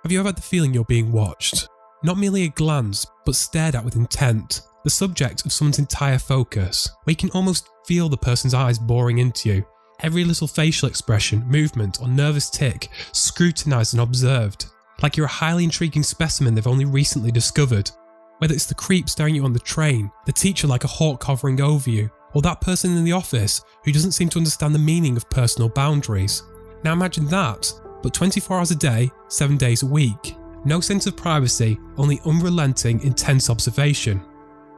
Have you ever had the feeling you're being watched? Not merely a glance, but stared at with intent, the subject of someone's entire focus, where you can almost feel the person's eyes boring into you. Every little facial expression, movement, or nervous tick scrutinised and observed, like you're a highly intriguing specimen they've only recently discovered. Whether it's the creep staring at you on the train, the teacher like a hawk hovering over you, or that person in the office who doesn't seem to understand the meaning of personal boundaries. Now imagine that, but 24 hours a day, 7 days a week. No sense of privacy, only unrelenting, intense observation.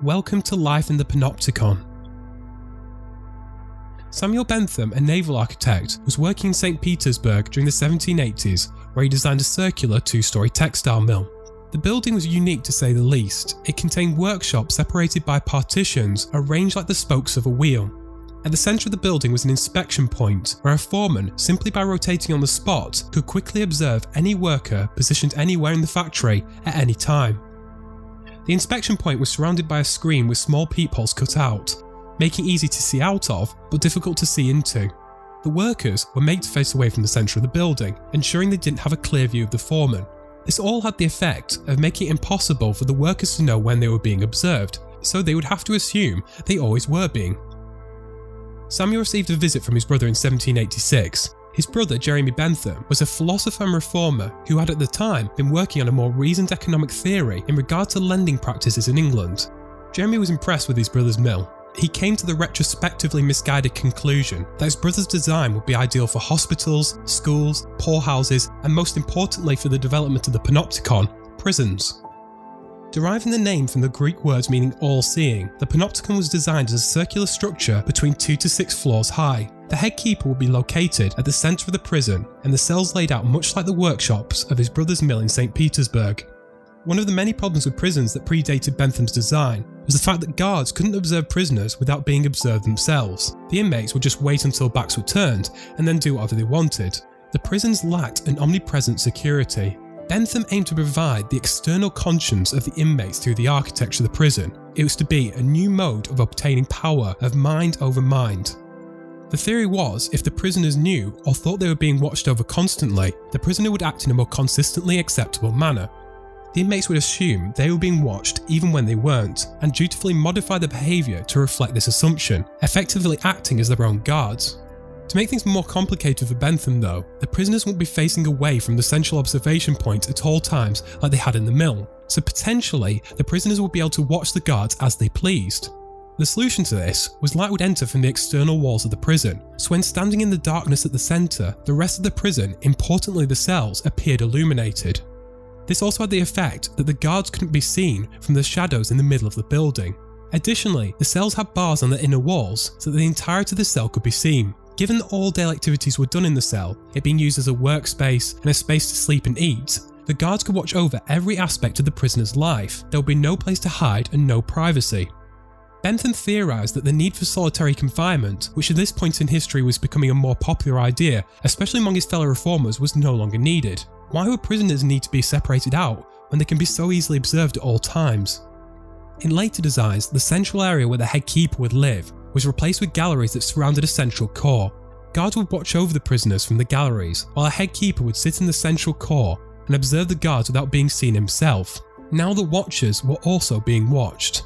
Welcome to life in the Panopticon. Samuel Bentham, a naval architect, was working in St. Petersburg during the 1780s, where he designed a circular 2-storey textile mill. The building was unique to say the least. It contained workshops separated by partitions arranged like the spokes of a wheel. At the centre of the building was an inspection point where a foreman, simply by rotating on the spot, could quickly observe any worker positioned anywhere in the factory at any time. The inspection point was surrounded by a screen with small peepholes cut out, making it easy to see out of but difficult to see into. The workers were made to face away from the centre of the building, ensuring they didn't have a clear view of the foreman. This all had the effect of making it impossible for the workers to know when they were being observed, so they would have to assume they always were being. Samuel received a visit from his brother in 1786. His brother, Jeremy Bentham, was a philosopher and reformer who had at the time been working on a more reasoned economic theory in regard to lending practices in England. Jeremy was impressed with his brother's mill. He came to the retrospectively misguided conclusion that his brother's design would be ideal for hospitals, schools, poorhouses, and most importantly for the development of the Panopticon, prisons. Deriving the name from the Greek words meaning all-seeing, the Panopticon was designed as a circular structure between 2 to 6 floors high. The head keeper would be located at the centre of the prison, and the cells laid out much like the workshops of his brother's mill in St. Petersburg. One of the many problems with prisons that predated Bentham's design was the fact that guards couldn't observe prisoners without being observed themselves. The inmates would just wait until backs were turned and then do whatever they wanted. The prisons lacked an omnipresent security. Bentham aimed to provide the external conscience of the inmates through the architecture of the prison. It was to be a new mode of obtaining power of mind over mind. The theory was, if the prisoners knew or thought they were being watched over constantly, the prisoner would act in a more consistently acceptable manner. The inmates would assume they were being watched even when they weren't, and dutifully modify their behaviour to reflect this assumption, effectively acting as their own guards. To make things more complicated for Bentham though, the prisoners wouldn't be facing away from the central observation point at all times like they had in the mill, so potentially the prisoners would be able to watch the guards as they pleased. The solution to this was light would enter from the external walls of the prison, so when standing in the darkness at the centre, the rest of the prison, importantly the cells, appeared illuminated. This also had the effect that the guards couldn't be seen from the shadows in the middle of the building. Additionally, the cells had bars on the inner walls so that the entirety of the cell could be seen. Given that all daily activities were done in the cell, it being used as a workspace and a space to sleep and eat, the guards could watch over every aspect of the prisoner's life. There would be no place to hide and no privacy. Bentham theorised that the need for solitary confinement, which at this point in history was becoming a more popular idea, especially among his fellow reformers, was no longer needed. Why would prisoners need to be separated out when they can be so easily observed at all times? In later designs, the central area where the head keeper would live was replaced with galleries that surrounded a central core. Guards would watch over the prisoners from the galleries, while a head keeper would sit in the central core and observe the guards without being seen himself. Now the watchers were also being watched.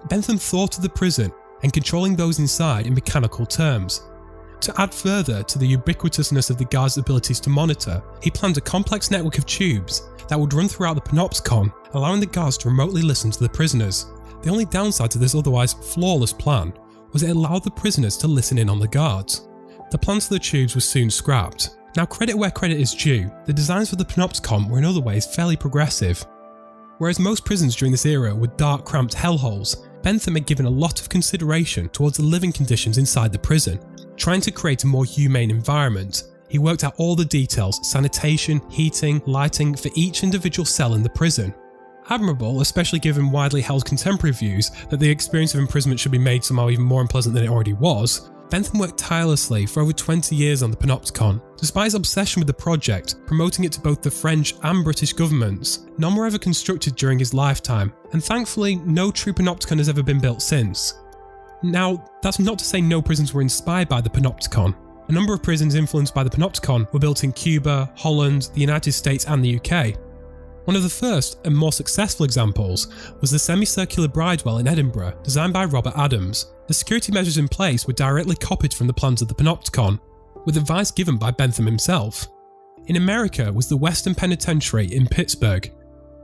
Bentham thought of the prison and controlling those inside in mechanical terms. To add further to the ubiquitousness of the guards' abilities to monitor, he planned a complex network of tubes that would run throughout the Panopticon, allowing the guards to remotely listen to the prisoners. The only downside to this otherwise flawless plan was it allowed the prisoners to listen in on the guards. The plans for the tubes was soon scrapped. Now, credit where credit is due, the designs for the Panopticon were in other ways fairly progressive. Whereas most prisons during this era were dark, cramped hellholes, Bentham had given a lot of consideration towards the living conditions inside the prison. Trying to create a more humane environment, he worked out all the details, sanitation, heating, lighting for each individual cell in the prison. Admirable, especially given widely held contemporary views that the experience of imprisonment should be made somehow even more unpleasant than it already was, Bentham worked tirelessly for over 20 years on the Panopticon. Despite his obsession with the project, promoting it to both the French and British governments, none were ever constructed during his lifetime, and thankfully no true Panopticon has ever been built since. Now, that's not to say no prisons were inspired by the Panopticon. A number of prisons influenced by the Panopticon were built in Cuba, Holland, the United States and the UK. One of the first and more successful examples was the semicircular bridewell in Edinburgh, designed by Robert Adams. The security measures in place were directly copied from the plans of the Panopticon, with advice given by Bentham himself. In America was the Western Penitentiary in Pittsburgh,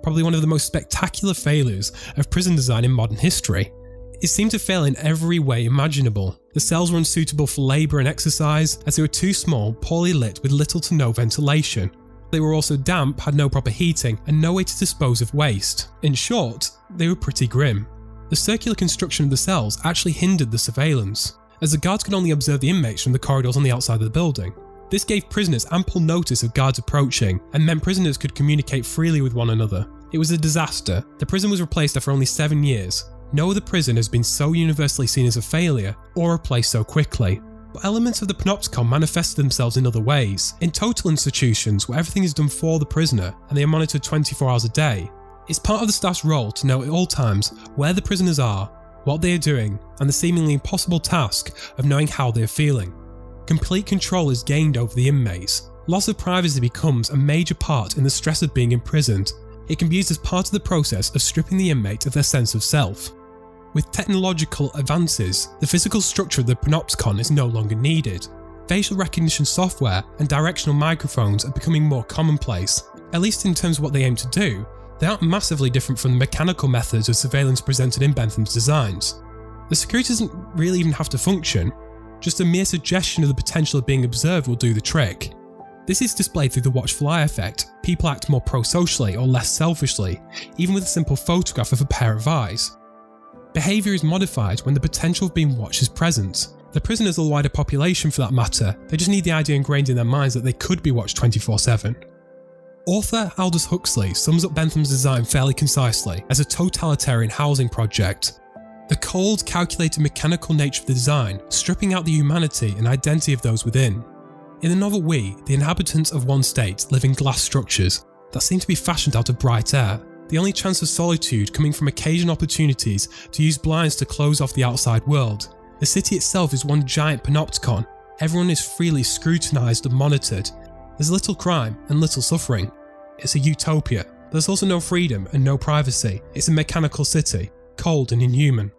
probably one of the most spectacular failures of prison design in modern history. It seemed to fail in every way imaginable. The cells were unsuitable for labour and exercise, as they were too small, poorly lit with little to no ventilation. They were also damp, had no proper heating, and no way to dispose of waste. In short, they were pretty grim. The circular construction of the cells actually hindered the surveillance, as the guards could only observe the inmates from the corridors on the outside of the building. This gave prisoners ample notice of guards approaching, and meant prisoners could communicate freely with one another. It was a disaster. The prison was replaced after only 7 years. No other prison has been so universally seen as a failure, or replaced so quickly. But elements of the Panopticon manifested themselves in other ways. In total institutions, where everything is done for the prisoner, and they are monitored 24 hours a day, it's part of the staff's role to know at all times where the prisoners are, what they are doing, and the seemingly impossible task of knowing how they are feeling. Complete control is gained over the inmates. Loss of privacy becomes a major part in the stress of being imprisoned. It can be used as part of the process of stripping the inmate of their sense of self. With technological advances, the physical structure of the Panopticon is no longer needed. Facial recognition software and directional microphones are becoming more commonplace. At least in terms of what they aim to do, they aren't massively different from the mechanical methods of surveillance presented in Bentham's designs. The security doesn't really even have to function. Just a mere suggestion of the potential of being observed will do the trick. This is displayed through the watch-fly effect. People act more pro-socially or less selfishly, even with a simple photograph of a pair of eyes. Behaviour is modified when the potential of being watched is present. The prisoners or the wider population for that matter, they just need the idea ingrained in their minds that they could be watched 24/7. Author Aldous Huxley sums up Bentham's design fairly concisely as a totalitarian housing project. The cold, calculated mechanical nature of the design, stripping out the humanity and identity of those within. In the novel We, the inhabitants of one state live in glass structures that seem to be fashioned out of bright air, the only chance of solitude coming from occasional opportunities to use blinds to close off the outside world. The city itself is one giant panopticon. Everyone is freely scrutinised and monitored. There's little crime and little suffering. It's a utopia. There's also no freedom and no privacy. It's a mechanical city, cold and inhuman.